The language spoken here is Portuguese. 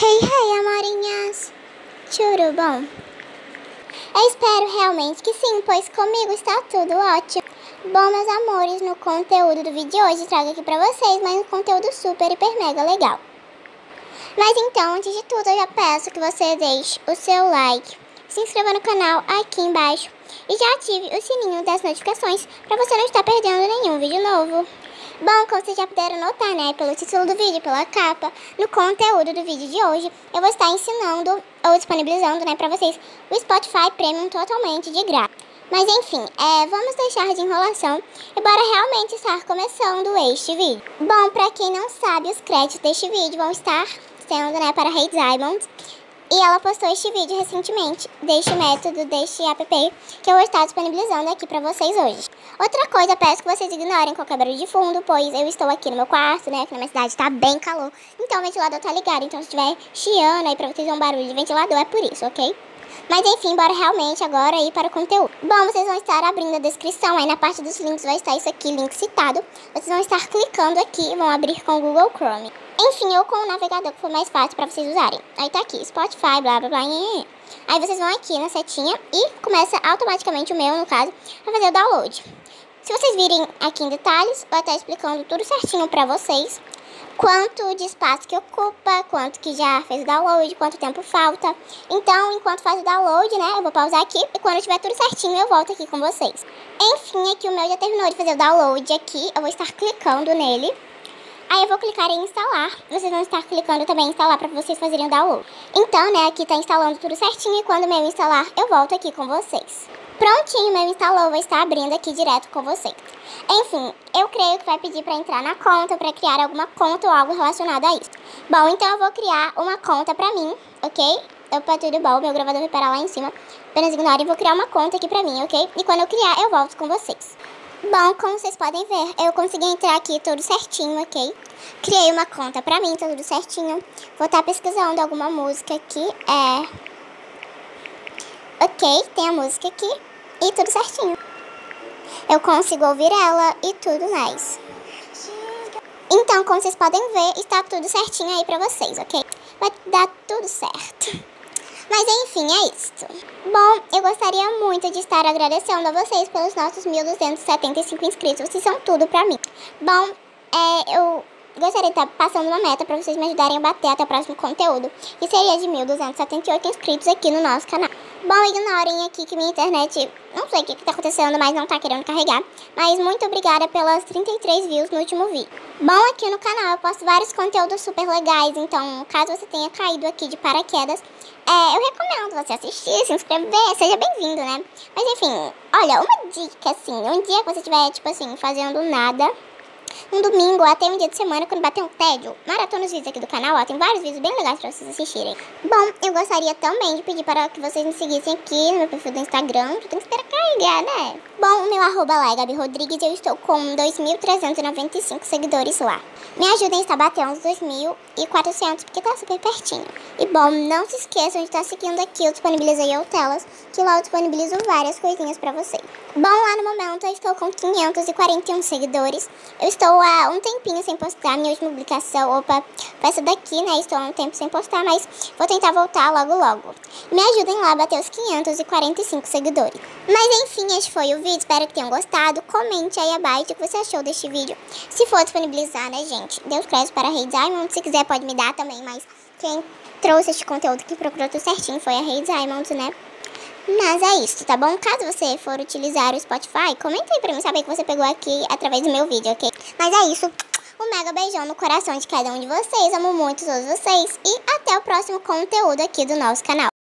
Hey, hey, amorinhas! Tudo bom? Eu espero realmente que sim, pois comigo está tudo ótimo. Bom, meus amores, no conteúdo do vídeo de hoje trago aqui pra vocês mais um conteúdo super, hiper, mega legal. Mas então, antes de tudo, eu já peço que você deixe o seu like, se inscreva no canal aqui embaixo e já ative o sininho das notificações pra você não estar perdendo nenhum vídeo novo. Bom, como vocês já puderam notar, né, pelo título do vídeo, pela capa, no conteúdo do vídeo de hoje, eu vou estar ensinando ou disponibilizando, né, pra vocês o Spotify Premium totalmente de graça. Mas enfim, vamos deixar de enrolação e bora realmente estar começando este vídeo. Bom, pra quem não sabe, os créditos deste vídeo vão estar sendo, né, para Hey Diamond. E ela postou este vídeo recentemente, deste método, deste app, que eu vou estar disponibilizando aqui pra vocês hoje. Outra coisa, peço que vocês ignorem qualquer barulho de fundo, pois eu estou aqui no meu quarto, né, que na minha cidade tá bem calor. Então o ventilador tá ligado, então se estiver chiando aí pra vocês ver um barulho de ventilador, é por isso, ok? Mas enfim, bora realmente agora ir para o conteúdo. Bom, vocês vão estar abrindo a descrição, aí na parte dos links vai estar isso aqui, link citado. Vocês vão estar clicando aqui e vão abrir com o Google Chrome. Enfim, ou com o navegador que for mais fácil para vocês usarem. Aí tá aqui, Spotify, blá blá blá. Aí vocês vão aqui na setinha e começa automaticamente, o meu no caso, a fazer o download. Se vocês virem aqui em detalhes, vou estar explicando tudo certinho para vocês. Quanto de espaço que ocupa, quanto que já fez o download, quanto tempo falta. Então, enquanto faz o download, né, eu vou pausar aqui e quando tiver tudo certinho eu volto aqui com vocês. Enfim, aqui o meu já terminou de fazer o download aqui, eu vou estar clicando nele. Aí eu vou clicar em instalar, vocês vão estar clicando também em instalar para vocês fazerem o download. Então, né, aqui tá instalando tudo certinho e quando o meu instalar, eu volto aqui com vocês. Prontinho, meu instalou, vou estar abrindo aqui direto com vocês. Enfim, eu creio que vai pedir para entrar na conta, para criar alguma conta ou algo relacionado a isso. Bom, então eu vou criar uma conta para mim, ok? Opa, tudo bom, meu gravador vai parar lá em cima. Apenas ignorem, vou criar uma conta aqui para mim, ok? E quando eu criar, eu volto com vocês. Bom, como vocês podem ver, eu consegui entrar aqui tudo certinho, ok? Criei uma conta pra mim, tá tudo certinho. Vou estar pesquisando alguma música aqui, Ok, tem a música aqui e tudo certinho. Eu consigo ouvir ela e tudo mais. Então, como vocês podem ver, está tudo certinho aí pra vocês, ok? Vai dar tudo certo. Mas enfim, é isto. Bom, eu gostaria muito de estar agradecendo a vocês pelos nossos 1.275 inscritos. Vocês são tudo pra mim. Bom, eu gostaria de estar passando uma meta pra vocês me ajudarem a bater até o próximo conteúdo, que seria de 1.278 inscritos aqui no nosso canal. Bom, ignorem aqui que minha internet, não sei o que tá acontecendo, mas não tá querendo carregar. Mas muito obrigada pelas 33 views no último vídeo. Bom, aqui no canal eu posto vários conteúdos super legais, então caso você tenha caído aqui de paraquedas, eu recomendo você assistir, se inscrever, seja bem-vindo, né? Mas enfim, olha, uma dica assim, um dia que você estiver, tipo assim, fazendo nada, um domingo ou até um dia de semana, quando bater um tédio, maratona os vídeos aqui do canal, ó, tem vários vídeos bem legais pra vocês assistirem. Bom, eu gostaria também de pedir para que vocês me seguissem aqui no meu perfil do Instagram, que tem que esperar carregar, né? Bom, o meu arroba lá é Gabi Rodrigues e eu estou com 2.395 seguidores lá. Me ajudem a estar batendo uns 2.400, porque tá super pertinho. E bom, não se esqueçam de estar seguindo aqui, eu disponibilizo aí Telas, que lá eu disponibilizo várias coisinhas pra vocês. Bom, lá no momento eu estou com 541 seguidores. Eu estou há um tempinho sem postar minha última publicação. Opa, essa daqui, né? Estou há um tempo sem postar, mas vou tentar voltar logo logo. Me ajudem lá a bater os 545 seguidores. Mas enfim, este foi o vídeo. Espero que tenham gostado. Comente aí abaixo o que você achou deste vídeo. Se for disponibilizar, né, gente? Deus crédito para a Hey Diamond. Se quiser pode me dar também, mas quem trouxe este conteúdo que procurou tudo certinho foi a Hey Diamond, né? Mas é isso, tá bom? Caso você for utilizar o Spotify, comenta aí pra mim saber que você pegou aqui através do meu vídeo, ok? Mas é isso, um mega beijão no coração de cada um de vocês, amo muito todos vocês e até o próximo conteúdo aqui do nosso canal.